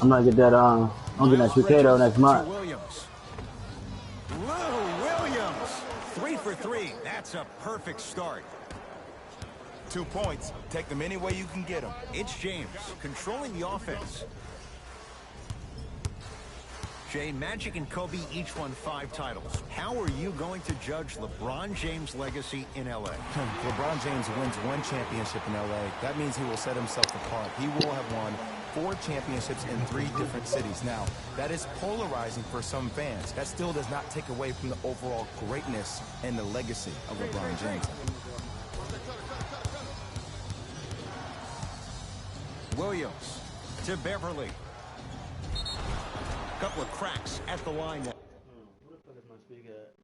I'm gonna get that. I'm getting that 2K though next month. Williams. Lou Williams. 3 for 3. That's a perfect start. 2 points. Take them any way you can get them. It's James controlling the offense. Jay, Magic and Kobe each won 5 titles. How are you going to judge LeBron James' legacy in L.A.? LeBron James wins 1 championship in L.A. That means he will set himself apart. He will have won 4 championships in 3 different cities. Now, that is polarizing for some fans. That still does not take away from the overall greatness and the legacy of LeBron James. Williams to Beverly. Couple of cracks at the line now. Where the fuck is my speaker at?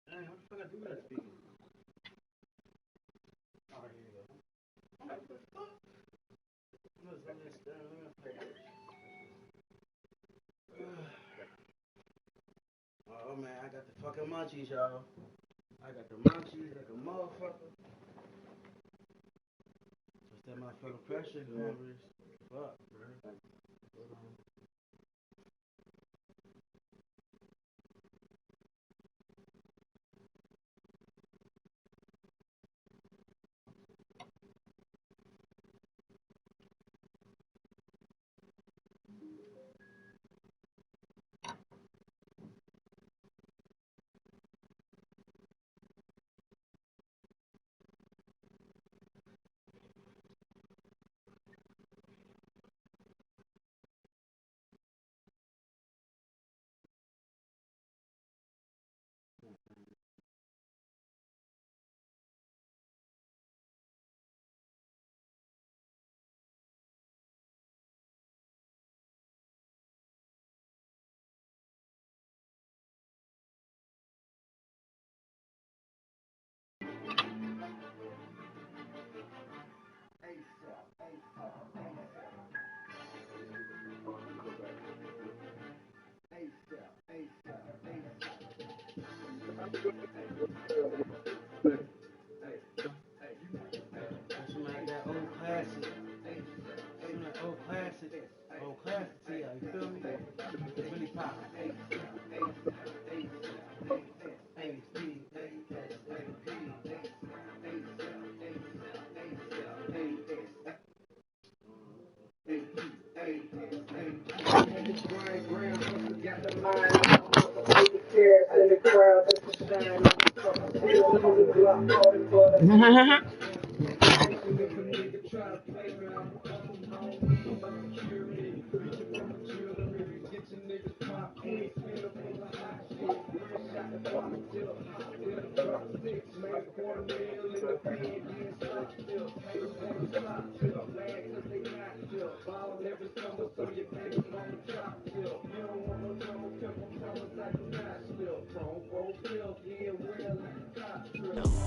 Dang, what the fuck I do with that speaker? Oh, here you go. What the fuck? Oh man, I got the fucking munchies, y'all. I got the munchies like a motherfucker. What's that motherfucking pressure? Hungry as fuck, bro. Hold on.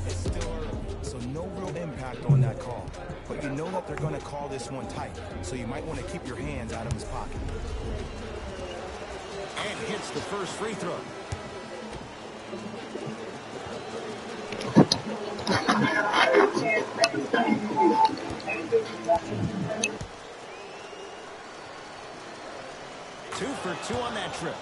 It's still early, so no real impact on that call. But you know that they're going to call this one tight, so you might want to keep your hands out of his pocket. And hits the first free throw. Two for 2 on that trip.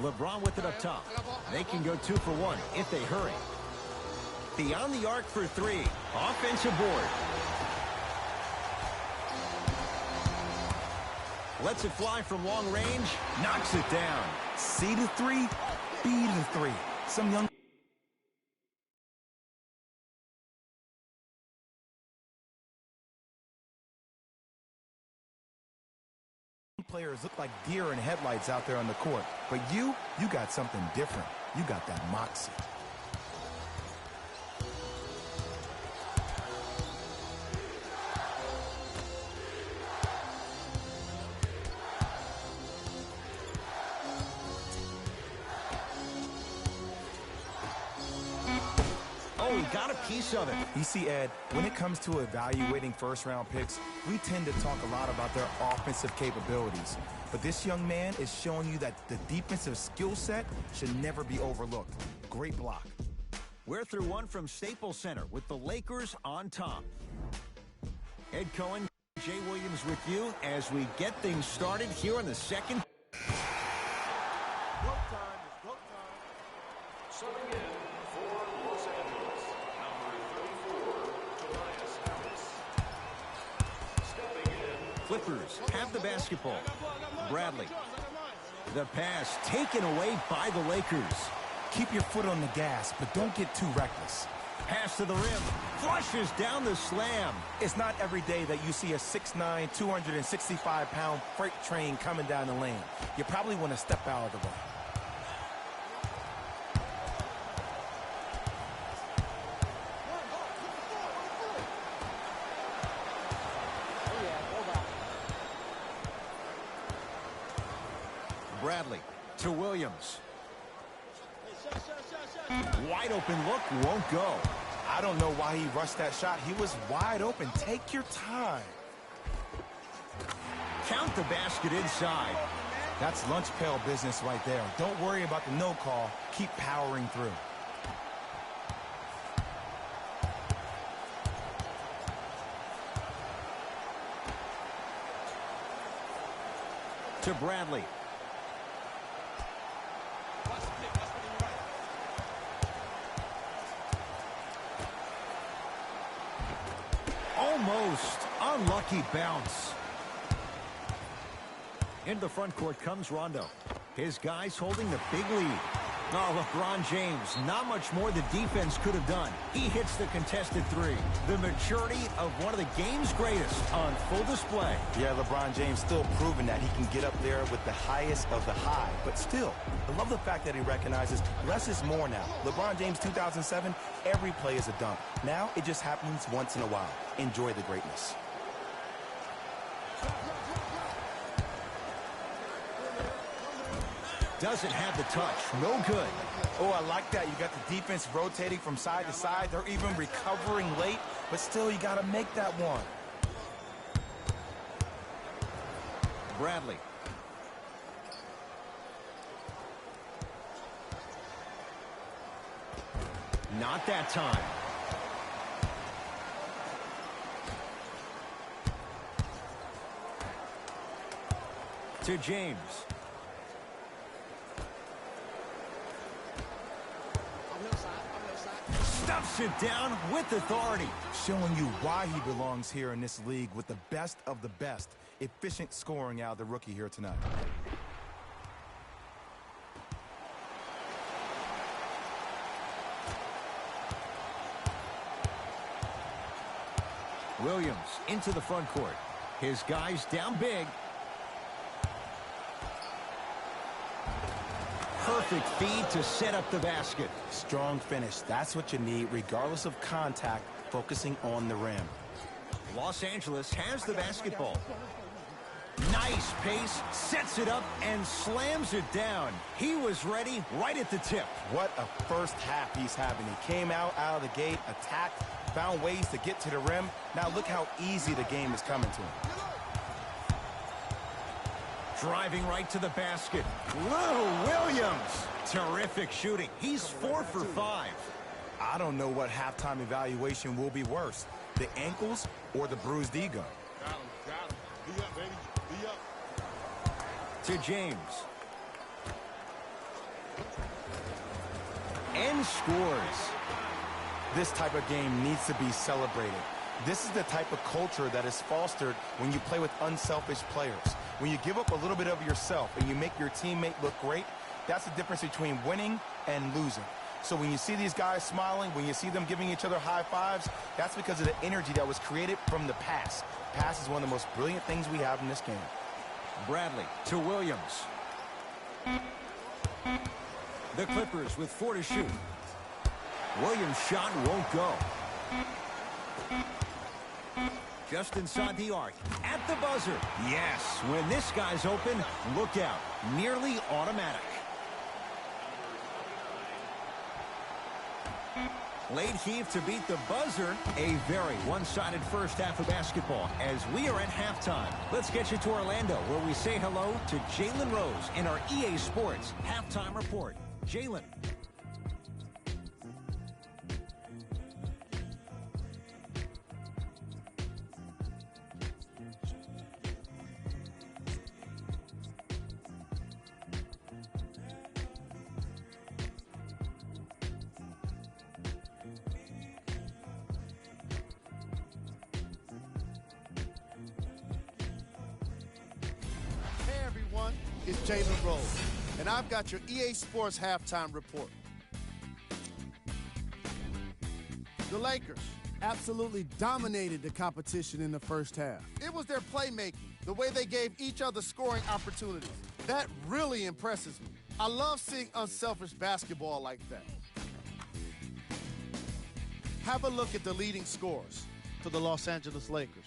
LeBron with it up top. They can go 2 for 1 if they hurry. Beyond the arc for 3. Offensive board. Lets it fly from long range. Knocks it down. C to 3, B to 3. Some young players look like deer in headlights out there on the court. But you got something different. You got that moxie. Oh, he got a piece of it. You see, Ed, when it comes to evaluating first-round picks, we tend to talk a lot about their offensive capabilities. But this young man is showing you that the defensive skill set should never be overlooked. Great block. We're through one from Staples Center with the Lakers on top. Ed Cohen, Jay Williams with you as we get things started here in the second. Subbing in for Los Angeles, number 34, Tobias Harris. Stepping in. Clippers have the basketball. Bradley. The pass taken away by the Lakers. Keep your foot on the gas, but don't get too reckless. Pass to the rim. Flushes down the slam. It's not every day that you see a 6'9", 265-pound freight train coming down the lane. You probably want to step out of the way. Bradley to Williams. Wide open look, won't go. I don't know why he rushed that shot. He was wide open. Take your time. Count the basket inside. That's lunch pail business right there. Don't worry about the no call. Keep powering through. To Bradley. Almost unlucky bounce. Into the front court comes Rondo. His guys holding the big lead. Oh, LeBron James, not much more the defense could have done. He hits the contested three. The maturity of one of the game's greatest on full display. Yeah, LeBron James still proving that he can get up there with the highest of the high. But still, I love the fact that he recognizes less is more now. LeBron James 2007, every play is a dunk. Now it just happens once in a while. Enjoy the greatness. Doesn't have the touch. No good. Oh, I like that. You got the defense rotating from side to side. They're even recovering late, but still you got to make that one. Bradley. Not that time. To James. Stuffs it down with authority. Showing you why he belongs here in this league with the best of the best. Efficient scoring out of the rookie here tonight. Williams into the front court. His guys down big. Perfect feed to set up the basket. Strong finish. That's what you need, regardless of contact, focusing on the rim. Los Angeles has the basketball. Nice pace, sets it up, and slams it down. He was ready right at the tip. What a first half he's having. He came out of the gate, attacked, found ways to get to the rim. Now look how easy the game is coming to him. Driving right to the basket. Lou Williams. Terrific shooting. He's 4 for 5. I don't know what halftime evaluation will be worse, the ankles or the bruised ego. Got him. Be up, baby. Be up. To James. And scores. This type of game needs to be celebrated. This is the type of culture that is fostered when you play with unselfish players. When you give up a little bit of yourself and you make your teammate look great, that's the difference between winning and losing. So when you see these guys smiling, when you see them giving each other high fives, that's because of the energy that was created from the pass. Pass is one of the most brilliant things we have in this game. Bradley to Williams. The Clippers with 4 to shoot. Williams' shot won't go. Just inside the arc. At the buzzer. Yes, when this guy's open, look out. Nearly automatic. Late heave to beat the buzzer. A very one-sided first half of basketball as we are at halftime. Let's get you to Orlando, where we say hello to Jalen Rose in our EA Sports Halftime Report. Jalen. It's Jalen Rose, and I've got your EA Sports Halftime Report. The Lakers absolutely dominated the competition in the first half. It was their playmaking, the way they gave each other scoring opportunities. That really impresses me. I love seeing unselfish basketball like that. Have a look at the leading scorers for the Los Angeles Lakers.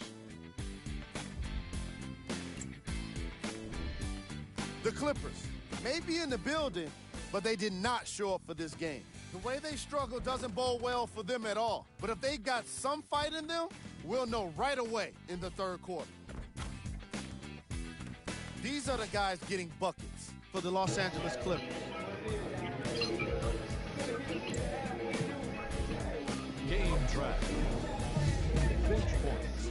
The Clippers may be in the building, but they did not show up for this game. The way they struggle doesn't bode well for them at all. But if they got some fight in them, we'll know right away in the third quarter. These are the guys getting buckets for the Los Angeles Clippers. Game track. Bench points.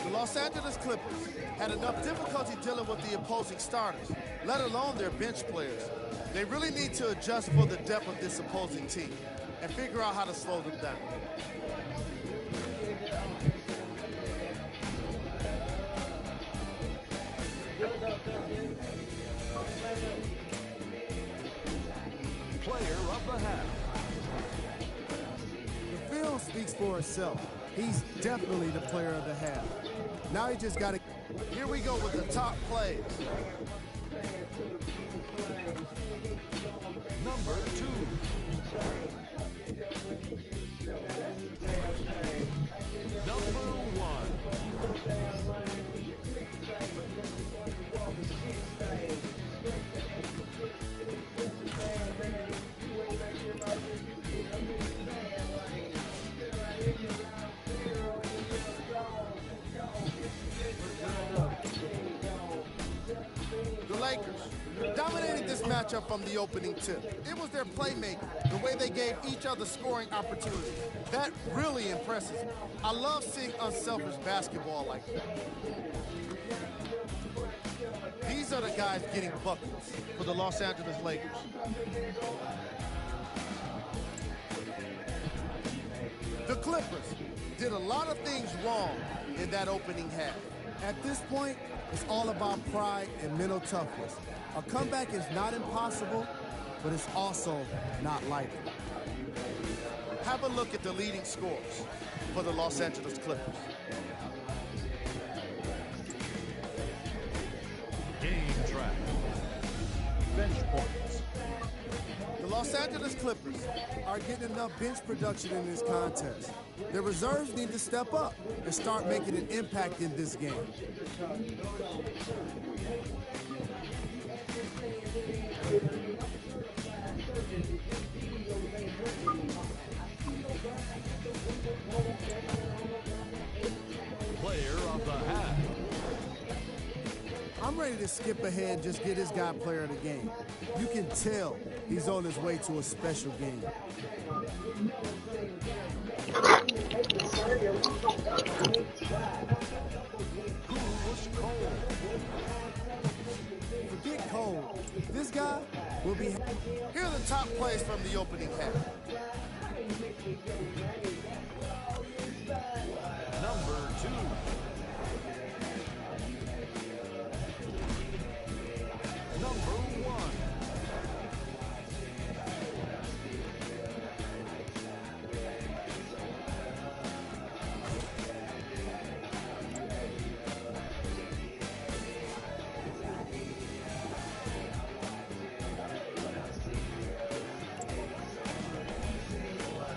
The Los Angeles Clippers had enough difficulty dealing with the opposing starters, let alone their bench players. They really need to adjust for the depth of this opposing team and figure out how to slow them down. Player of the half. The film speaks for itself. He's definitely the player of the half. Now he just got to... Here we go with the top plays. Number 2. Number 1. The Lakers dominated this matchup from the opening tip. It was their playmaking, the way they gave each other scoring opportunities. That really impresses me. I love seeing unselfish basketball like that. These are the guys getting buckets for the Los Angeles Lakers. The Clippers did a lot of things wrong in that opening half. At this point, it's all about pride and mental toughness. A comeback is not impossible, but it's also not likely. Have a look at the leading scorers for the Los Angeles Clippers. Game track. Bench points. The Los Angeles Clippers are getting enough bench production in this contest. Their reserves need to step up and start making an impact in this game. Player of the half. I'm ready to skip ahead and just get this guy player of the game. You can tell he's on his way to a special game. Who was cold? Forget Cole. This guy will be... Here are the top plays from the opening half. Number 2. Number 1.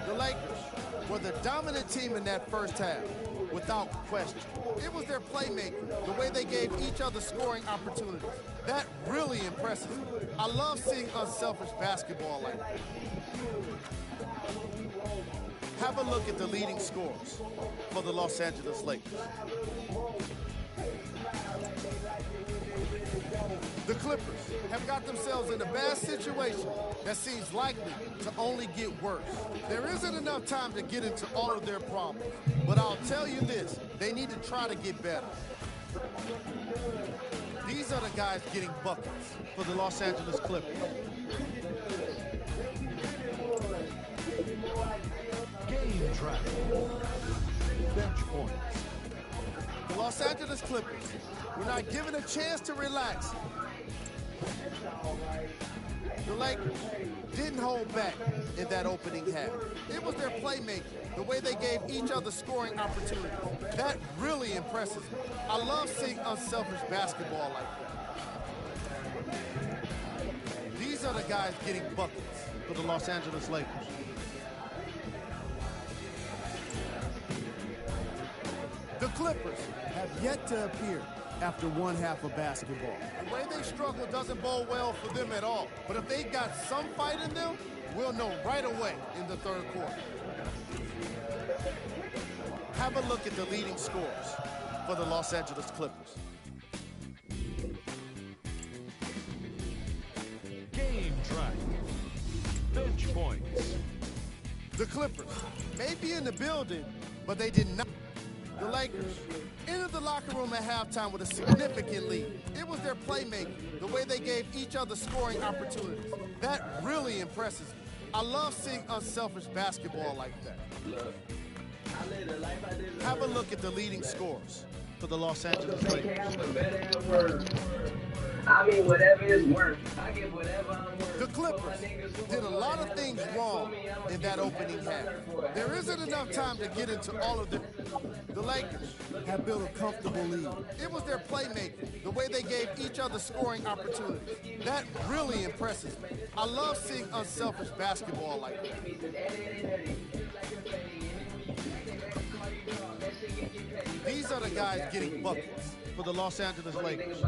The Lakers were the dominant team in that first half, without question. It was their playmaking, the way they gave each other scoring opportunities. That really impresses me. I love seeing unselfish basketball like that. Have a look at the leading scores for the Los Angeles Lakers. The Clippers have got themselves in a bad situation that seems likely to only get worse. There isn't enough time to get into all of their problems, but I'll tell you this, they need to try to get better. These are the guys getting buckets for the Los Angeles Clippers. Game track. Bench points. The Los Angeles Clippers were not given a chance to relax. The Lakers didn't hold back in that opening half. It was their playmaking, the way they gave each other scoring opportunities. That really impresses me. I love seeing unselfish basketball like that. These are the guys getting buckets for the Los Angeles Lakers. The Clippers have yet to appear after one half of basketball. The way they struggle doesn't bode well for them at all. But if they got some fight in them, we'll know right away in the third quarter. Have a look at the leading scores for the Los Angeles Clippers. Game track. Bench points. The Clippers may be in the building, but they did not. The Lakers entered the locker room at halftime with a significant lead. It was their playmaking, the way they gave each other scoring opportunities. That really impresses me. I love seeing unselfish basketball like that. Have a look at the leading scores for the Los Angeles Lakers. I mean, whatever is worth. I give whatever I'm worth. The Clippers did a lot of things wrong in that opening half. There isn't enough time to get into all of them. The Lakers have built a comfortable lead. It was their playmaking, the way they gave each other scoring opportunities. That really impresses me. I love seeing unselfish basketball like that. These are the guys getting buckets for the Los Angeles Lakers.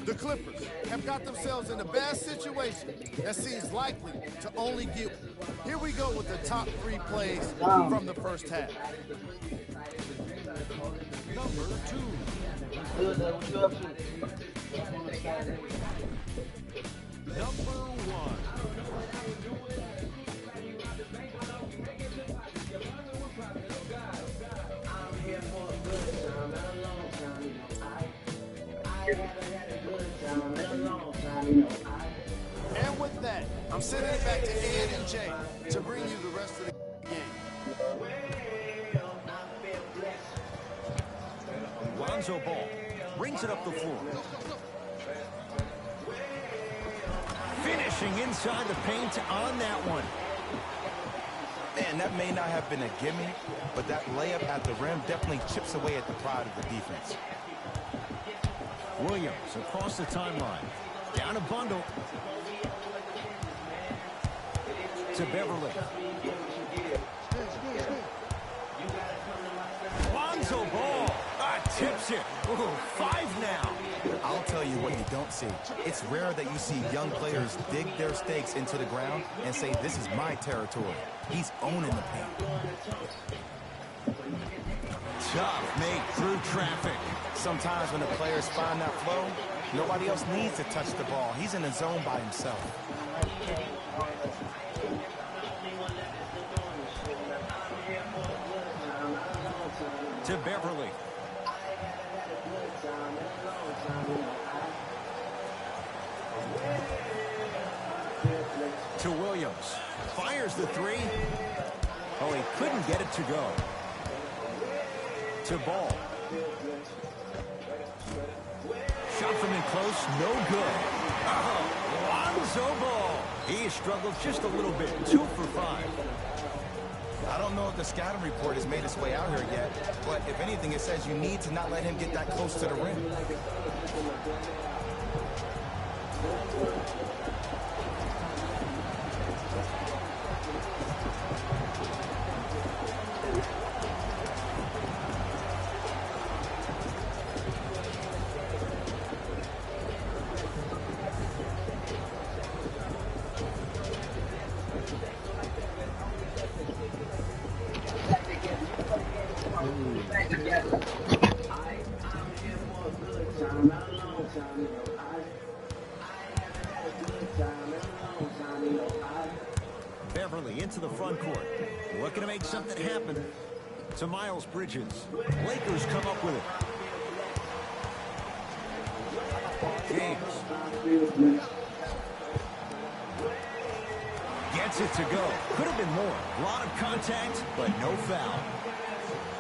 The Clippers have got themselves in a bad situation that seems likely to only get. Here we go with the top 3 plays from the first half. Number 2. Number 1. And with that, I'm sending it back to Ed and Jay to bring you the rest of the game. Lonzo Ball brings it up the floor. Finishing inside the paint on that one. Man, that may not have been a gimme, but that layup at the rim definitely chips away at the pride of the defense. Williams across the timeline. Down a bundle. To Beverly. Lonzo Ball. Tips it. Ooh, 5 now. I'll tell you what you don't see. It's rare that you see young players dig their stakes into the ground and say, this is my territory. He's owning the paint. Tough make through traffic. Sometimes when the players find that flow, nobody else needs to touch the ball. He's in the zone by himself. To Beverly. To Williams. Fires the 3. Oh, he couldn't get it to go. To Ball. Shot from in close, no good. Oh, Lonzo Ball. He struggled just a little bit. 2 for 5. I don't know if the scouting report has made its way out here yet, but if anything, it says you need to not let him get that close to the rim. Beverly into the front court. Looking to make something happen. To Miles Bridges. Lakers come up with it. James. Gets it to go. Could have been more. A lot of contact, but no foul.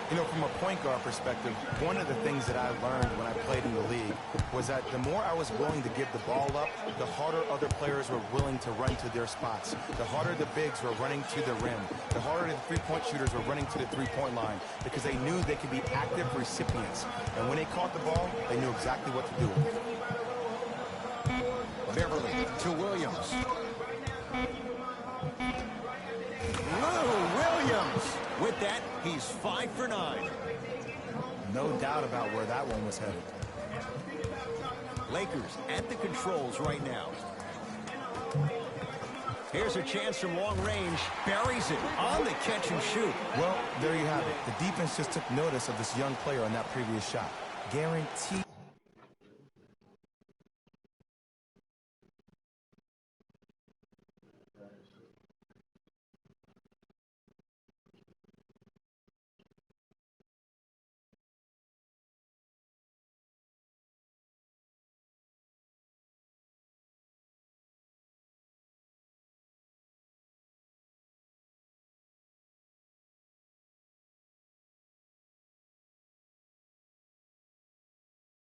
You know, from a point guard perspective, one of the things that I learned when I played in the league was that the more I was willing to give the ball up, the harder other players were willing to run to their spots. The harder the bigs were running to the rim. The harder the three-point shooters were running to the three-point line because they knew they could be active recipients. And when they caught the ball, they knew exactly what to do with it. Beverly to Williams. Lou Williams. With that, he's 5 for 9. No doubt about where that one was headed. Lakers at the controls right now. Here's a chance from long range. Buries it on the catch and shoot. Well, there you have it. The defense just took notice of this young player on that previous shot. Guaranteed.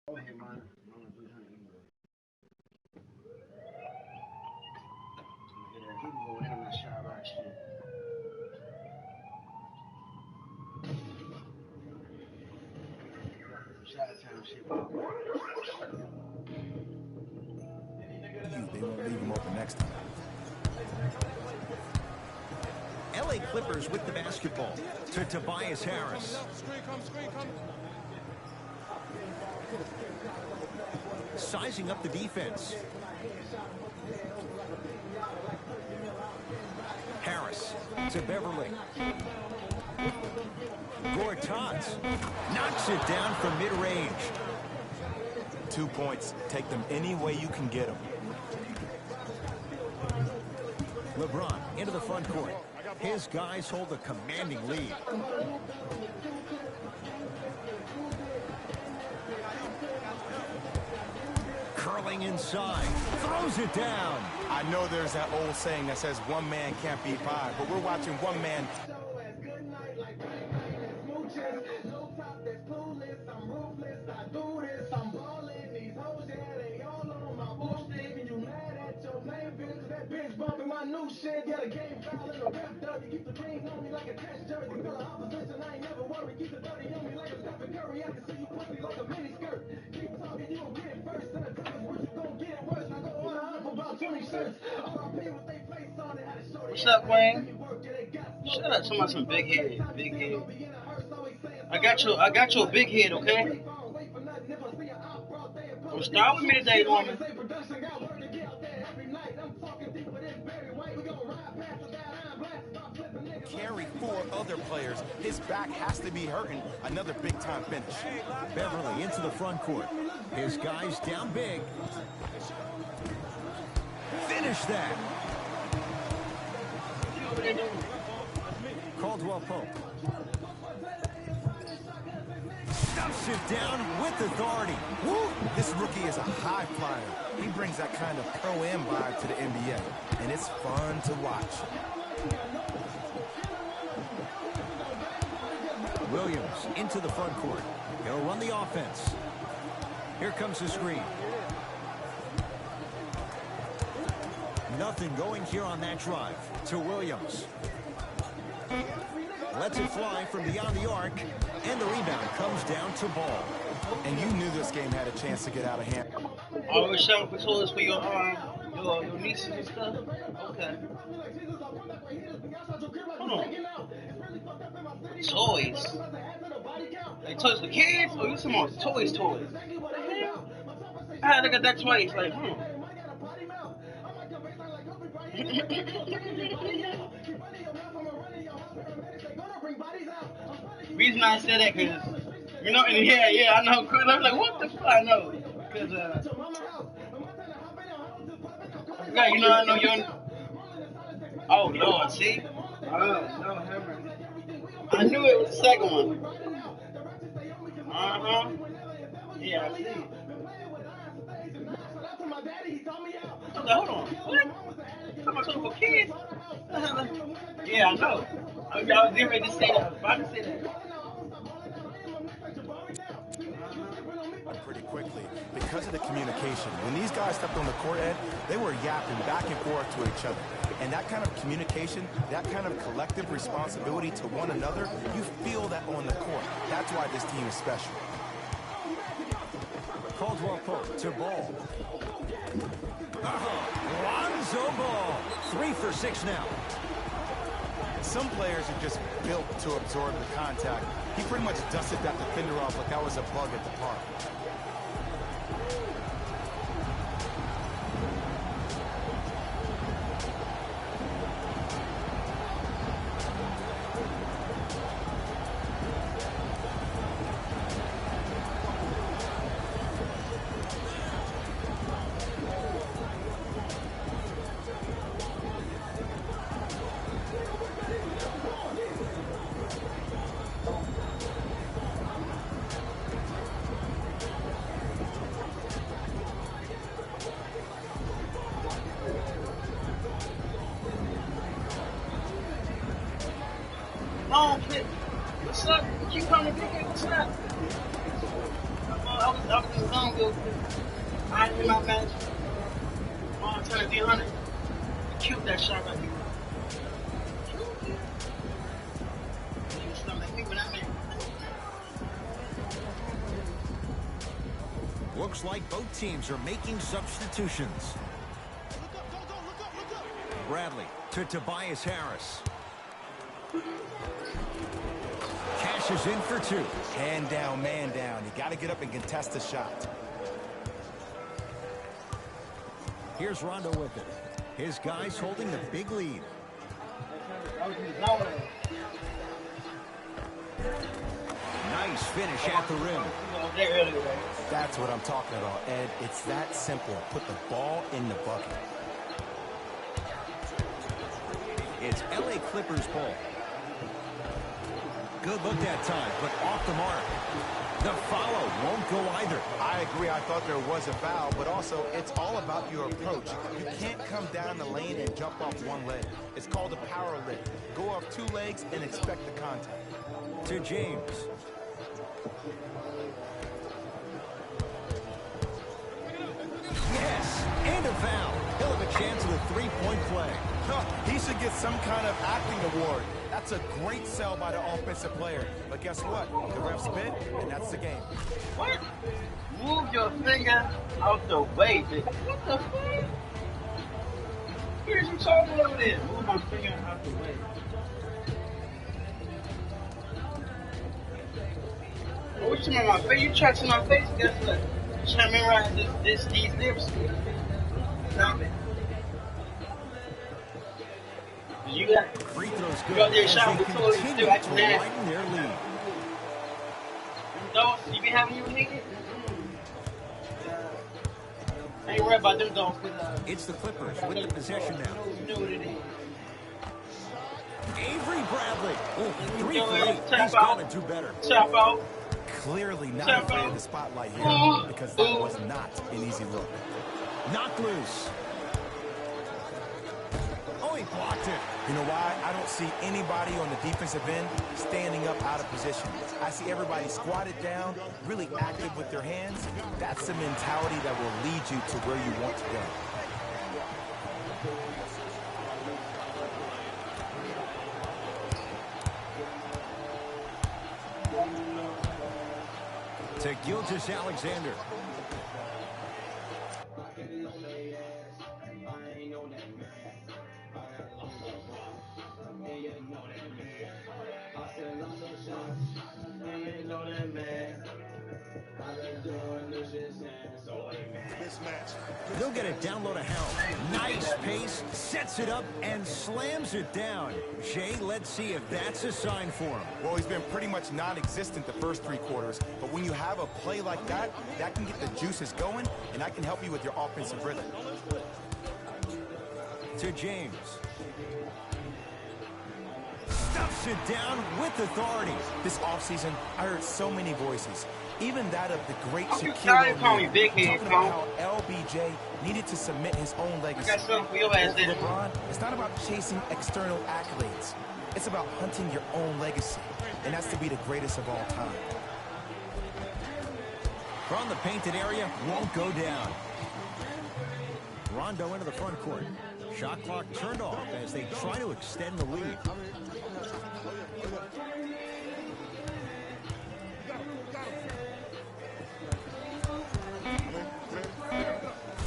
Go ahead, man. I'm gonna do something anyway. He can go in on that shot right shit. Shot time shit. They won't leave him open next time. LA Clippers with the basketball to Tobias Harris. Sizing up the defense. Harris to Beverly. Gortats knocks it down from mid-range. 2 points. Take them any way you can get them. LeBron into the front court. His guys hold a commanding lead. Curling inside. Throws it down. I know there's that old saying that says one man can't beat five, but we're watching one man. New shit, yeah, the game foul in the rap dirty. Keep the green on me like a test jersey. Feel the opposition, I ain't never worried. Keep the dirty on me like a Stephen Curry. I can see you pussy like a mini skirt. Keep talking, you gon' get it first. And the time is what you gon' get it worse. I go on up about 20 shirts. R.I.P. with they face on it. Had a shorty. What's up, Wayne? Shut up, talking about some big head, big head. I got your big head, okay? Don't start with me today, woman. Carry 4 other players. His back has to be hurting. Another big-time finish. Beverly into the front court. His guys down big. Finish that. Caldwell Pope. Stuffs it down with authority. Woo! This rookie is a high flyer. He brings that kind of pro-am vibe to the NBA, and it's fun to watch. Williams into the front court. He'll run the offense. Here comes the screen. Nothing going here on that drive. To Williams. Lets it fly from beyond the arc. And the rebound comes down to Ball. And you knew this game had a chance to get out of hand. Always shopping for toys for your nieces and stuff? Okay. Hold on. Toys? Like toys for kids? Or you talking about toys? I had to look at that twice, like, Reason I said that, cause, you know, and yeah, I know, I'm like, what the fuck, I know, cause, yeah, you know, I know you're, Oh, Lord, see? No, hammer. I knew it was the second one. Uh-huh. Yeah, I see. Okay, hold on. What? How much for kids? Yeah, I know. I was getting ready to say that. About to say that. Pretty quickly because of the communication. When these guys stepped on the court, Ed, they were yapping back and forth to each other. And that kind of communication, that kind of collective responsibility to one another, you feel that on the court. That's why this team is special. Caldwell Pope to Ball. Lonzo Ball. 3 for 6 now. Some players are just built to absorb the contact. He pretty much dusted that defender off like that was a bug at the park. Oh, kid. What's up? Keep coming, big kid. What's up? I was in the zone, go. I didn't my match. I'm turning 300. Cute that shot right here. Looks like both teams are making substitutions. Bradley to Tobias Harris. Cashes in for 2. Hand down, man down. You got to get up and contest the shot. Here's Rondo with it. His guys holding the big lead. Nice finish at the rim. That's what I'm talking about, Ed. It's that simple. Put the ball in the bucket. It's LA Clippers ball. Good look that time, but off the mark. The follow won't go either. I agree. I thought there was a foul, but also it's all about your approach. You can't come down the lane and jump off one leg. It's called a power lift. Go off 2 legs and expect the contact. To James. Yes, and a foul. He'll have a chance at a 3-point play. He should get some kind of acting award. That's a great sell by the offensive player. But guess what? The ref spit, and that's the game. What? Move your finger out the way, bitch. What the fuck? Here's you talking over there. Move my finger out the way. Oh, what you mean my face? You touching my face? Guess what? You trying to memorize these lips? Stop it. You got free throws good. You got their shot. We told you to act nasty. Widen their lead. Dogs, you be having you nigga? I ain't worried about them dogs. It's the Clippers with the possession now. You know what it is. Avery Bradley. Oh, 3 for 8. He's got to do better. Tap out. Clearly not afraid of the spotlight here because that was not an easy look. Knocked loose. Oh, he blocked it. You know why? I don't see anybody on the defensive end standing up out of position. I see everybody squatted down, really active with their hands. That's the mentality that will lead you to where you want to go. To Gilgeous-Alexander. They'll get it down low to Helm. Nice pace, sets it up, and slams it down. Jay, let's see if that's a sign for him. Well, he's been pretty much non-existent the first 3 quarters, but when you have a play like that, that can get the juices going, and that can help you with your offensive rhythm. To James. stuffs it down with authority. This offseason, I heard so many voices, even that of the great You Shaquille call me O'Neal, big head, talking about how LBJ needed to submit his own I legacy. got something for your ass For there. LeBron, it's not about chasing external accolades. It's about hunting your own legacy, and that's to be the greatest of all time. From the painted area, won't go down. Rondo into the front court. Shot clock turned off as they try to extend the lead.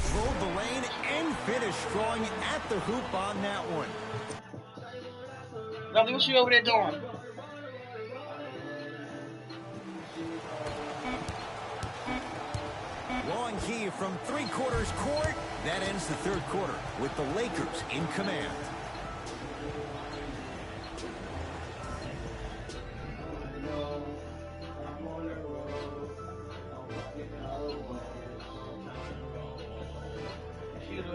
Drove the lane and finished strong at the hoop on that one. Lovely, what you over there doing? Long key from three-quarters court. That ends the third quarter with the Lakers in command.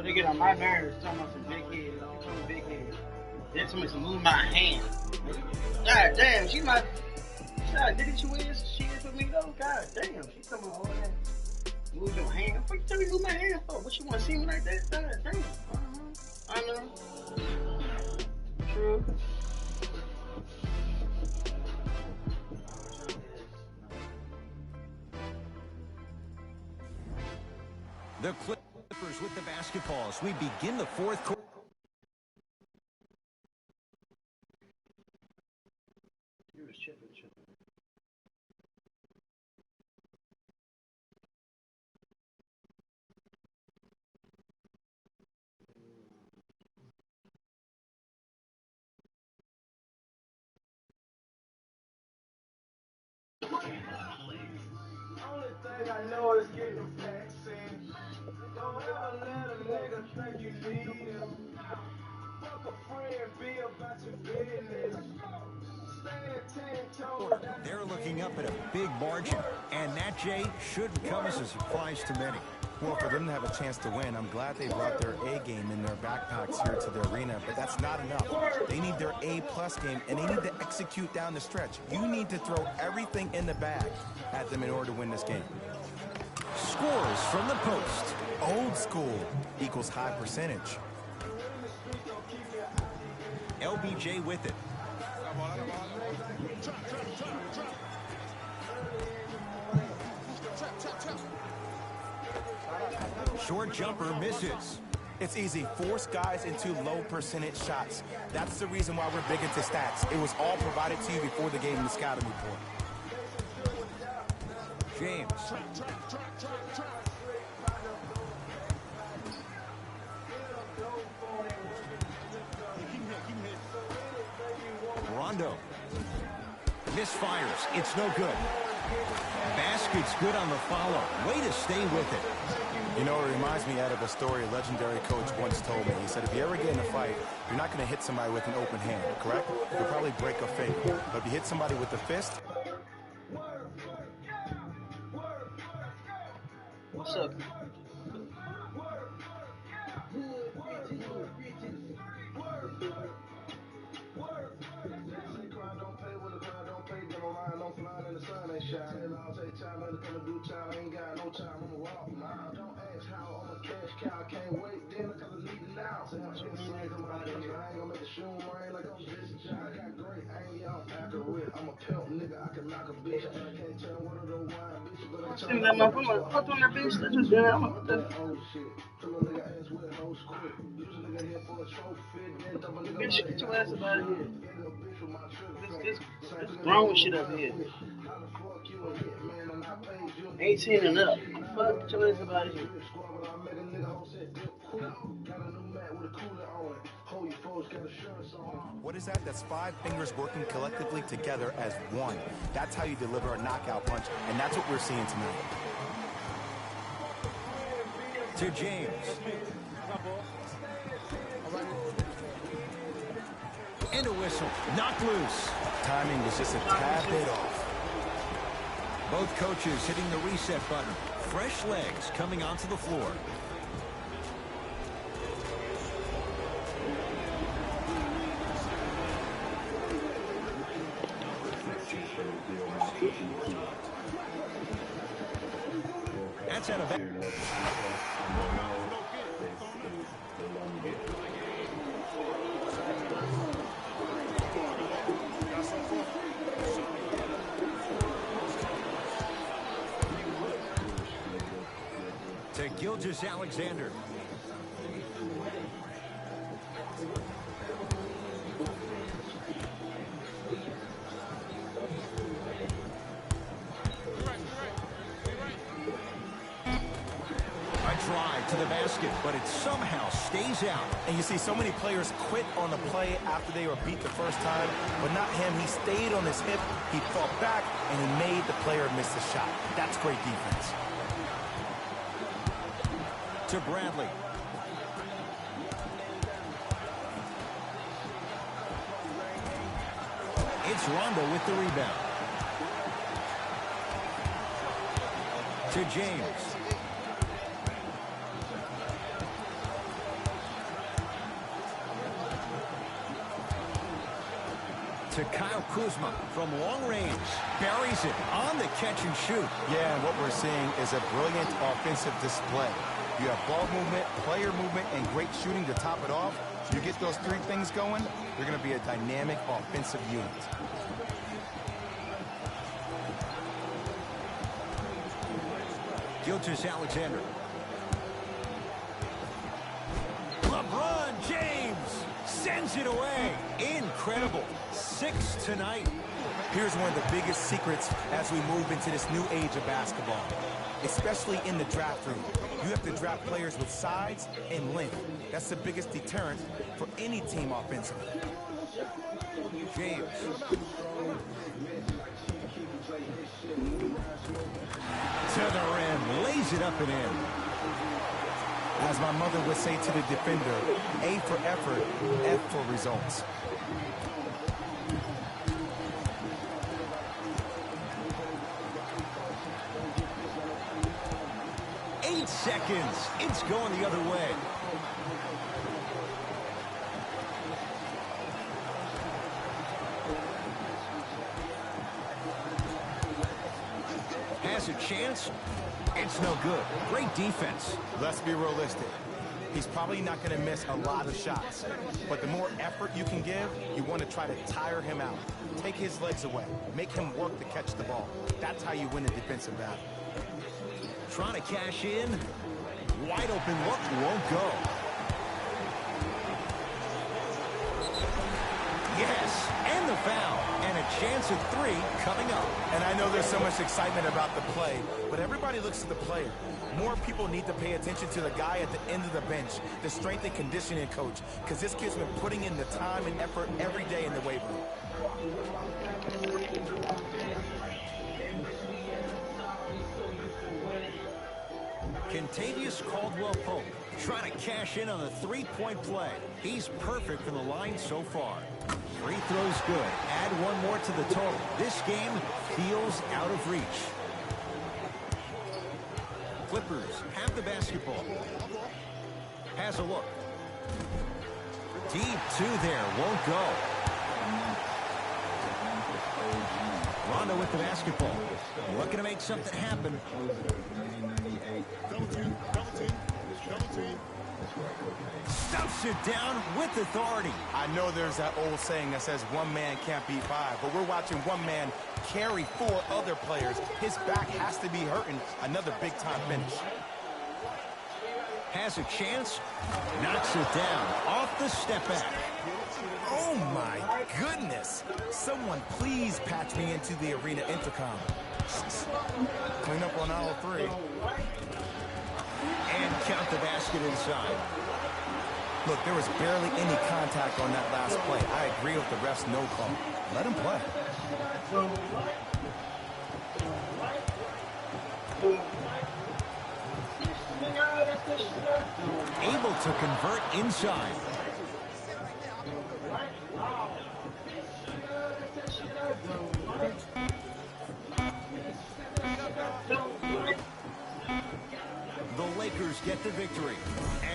They get on my nerves talking about some big head. Some big head. Then somebody to move my hand. God damn, she might. Didn't you win shit with me though? God damn, she talking about all that. Move your hand. What you tell me move my hand for? What you want to see me like that? God damn. I know. True. The Clippers with the basketballs. We begin the fourth quarter. Only thing I know is getting the vaccine. Don't ever let a nigga think you need him. Fuck a friend, be about your business. Stand 10 toes. They're looking up at a big margin, and that, Jay, shouldn't come as a surprise to many. Well, for them to have a chance to win, I'm glad they brought their A game in their backpacks here to the arena, but that's not enough. They need their A-plus game, and they need to execute down the stretch. You need to throw everything in the bag at them in order to win this game. Scores from the post. Old school equals high percentage. LBJ with it. Short jumper misses. It's easy. Force guys into low percentage shots. That's the reason why we're big into stats. It was all provided to you before the game in the scouting report. James. Rondo. Misfires. It's no good. Basket's good on the follow. Way to stay with it. You know, it reminds me of a story a legendary coach once told me. He said, if you ever get in a fight, you're not going to hit somebody with an open hand, correct? You'll probably break a finger. But if you hit somebody with a fist... What's up? See that motherfucker, fuck on that bitch. That's just good. I'm gonna bitch, get your ass up out of here. This grown shit up here. 18 and up. Fuck, get your ass up out of here. What is that? That's 5 fingers working collectively together as one. That's how you deliver a knockout punch, and that's what we're seeing tonight. To James. And a whistle. Knocked loose. Timing was just a tad bit off. Both coaches hitting the reset button. Fresh legs coming onto the floor. That's out of it. To Gilgeous-Alexander. Drive to the basket, but it somehow stays out. And you see so many players quit on the play after they were beat the first time, but not him. He stayed on his hip, he fought back, and he made the player miss the shot. That's great defense. To Bradley. It's Rondo with the rebound. To James. To Kyle Kuzma from long range. Buries it on the catch and shoot. Yeah, and what we're seeing is a brilliant offensive display. You have ball movement, player movement, and great shooting to top it off. You get those three things going, you're going to be a dynamic offensive unit. Gilgeous-Alexander. LeBron James sends it away. Incredible. 6 tonight. Here's one of the biggest secrets as we move into this new age of basketball, especially in the draft room. You have to draft players with size and length. That's the biggest deterrent for any team offensively. James. To the rim, lays it up and in. As my mother would say to the defender, A for effort, F for results. Seconds. It's going the other way. Has a chance. It's no good. Great defense. Let's be realistic. He's probably not going to miss a lot of shots. But the more effort you can give, you want to try to tire him out. Take his legs away. Make him work to catch the ball. That's how you win a defensive battle. Trying to cash in. Wide open look, won't go. Yes, and the foul. And a chance at 3 coming up. And I know there's so much excitement about the play, but everybody looks at the player. More people need to pay attention to the guy at the end of the bench, the strength and conditioning coach, because this kid's been putting in the time and effort every day in the weight room. Kentavious Caldwell-Pope trying to cash in on the three-point play. He's perfect from the line so far. Free throws good. Add one more to the total. This game feels out of reach. Clippers have the basketball. Has a look. Deep 2 there. Won't go. Rondo with the basketball. Looking to make something happen. Stuffs it down with authority. I know there's that old saying that says one man can't beat 5, but we're watching one man carry 4 other players. His back has to be hurting. Another big-time finish. Has a chance. Knocks it down. Off the step back. Oh, my goodness. Someone please patch me into the arena intercom. Clean up on aisle 3. And count the basket inside. Look, there was barely any contact on that last play. I agree with the ref's no call. Let him play. Able to convert inside. The Lakers get the victory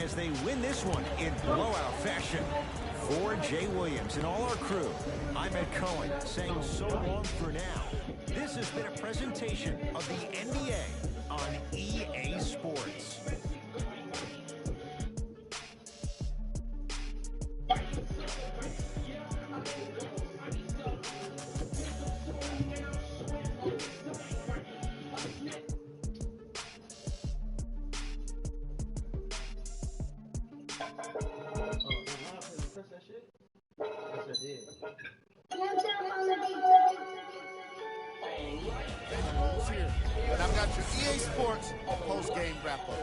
as they win this one in blowout fashion. For Jay Williams and all our crew, I'm Ed Cohen saying so long for now. This has been a presentation of the NBA on EA Sports. Here, and I've got your EA Sports post-game wrap-up.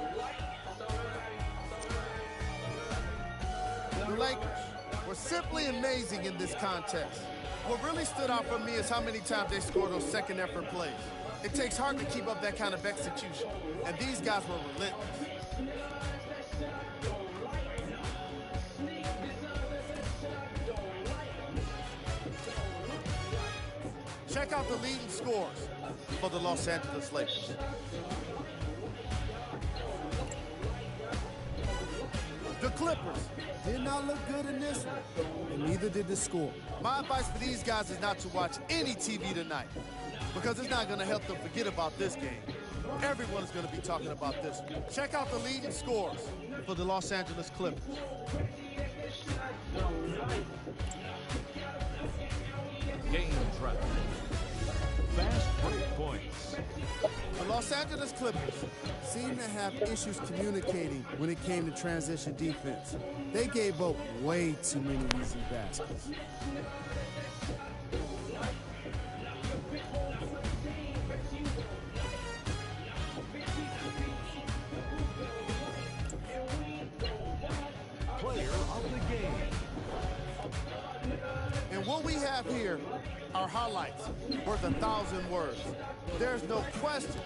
The Lakers were simply amazing in this contest. What really stood out for me is how many times they scored those second-effort plays. It takes hard to keep up that kind of execution, and these guys were relentless. Check out the leading scores for the Los Angeles Lakers. The Clippers did not look good in this one, and neither did the score. My advice for these guys is not to watch any TV tonight, because it's not going to help them forget about this game. Everyone is going to be talking about this one. Check out the leading scores for the Los Angeles Clippers. Game traffic. Fast break points. The Los Angeles Clippers seem to have issues communicating when it came to transition defense. They gave up way too many easy baskets. Player of the game. And what we have here are highlights worth 1,000 words. There's no question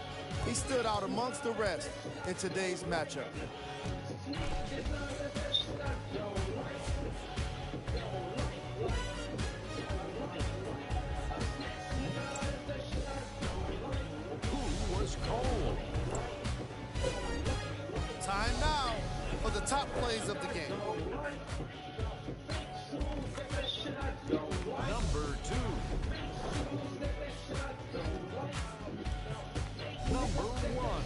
he stood out amongst the rest in today's matchup. Who was cold? Time now for the top plays of the game. Number 2. Number 1.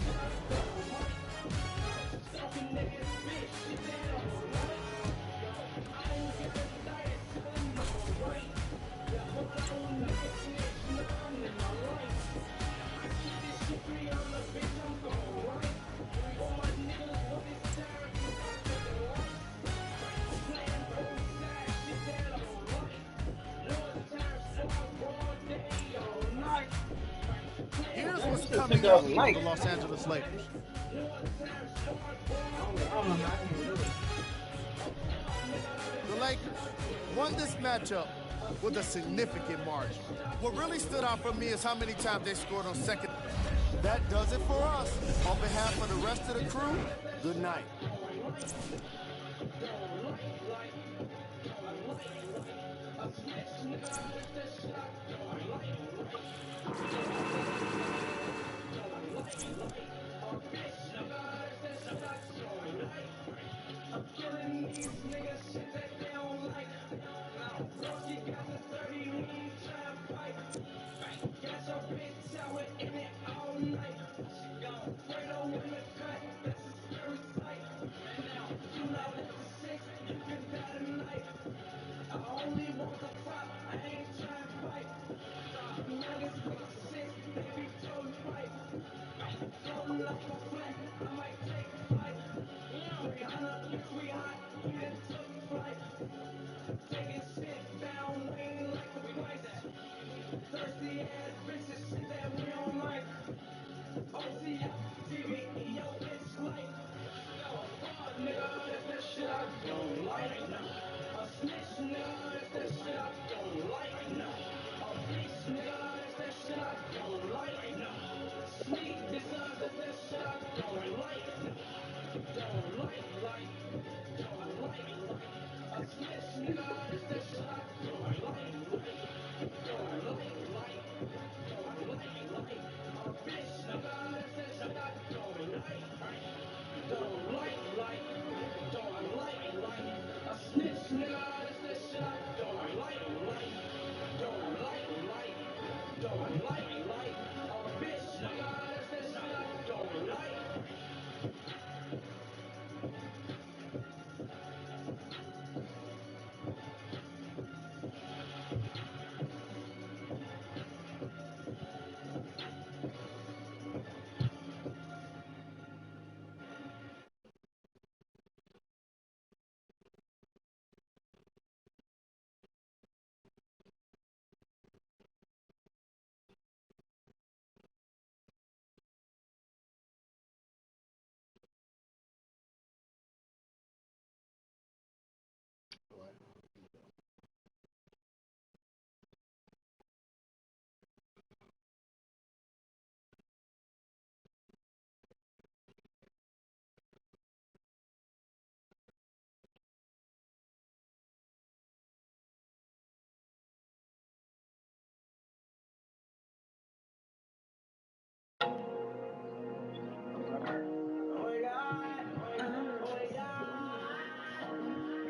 Here's what's coming up for the Los Angeles Lakers. The Lakers won this matchup with a significant margin. What really stood out for me is how many times they scored on second. That does it for us. On behalf of the rest of the crew, good night.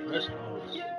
Press close.